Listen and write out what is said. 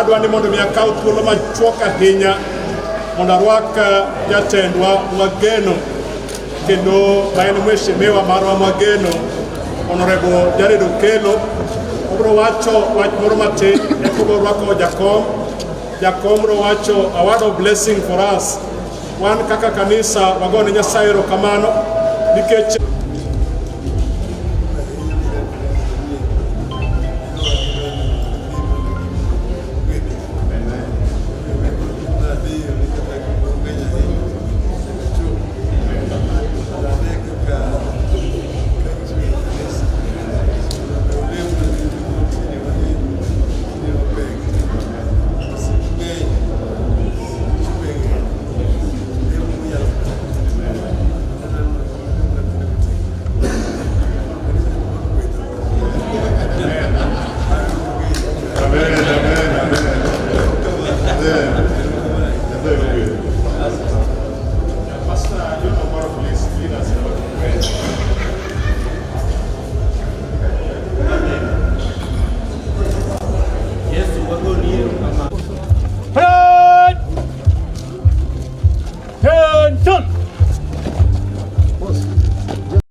Adwani mondo mi akaw thuolo machuok ahinya mondo arwak jatendwa Mwageno kendo maen mheshimiwa marwa Mwageno Honorable Jared Okelo. Obro wacho wach moro matin ekobro rwako jakom bro wacho a word of blessing for us. Wan kaka kanisa wagone Nyasaye erokamano nikech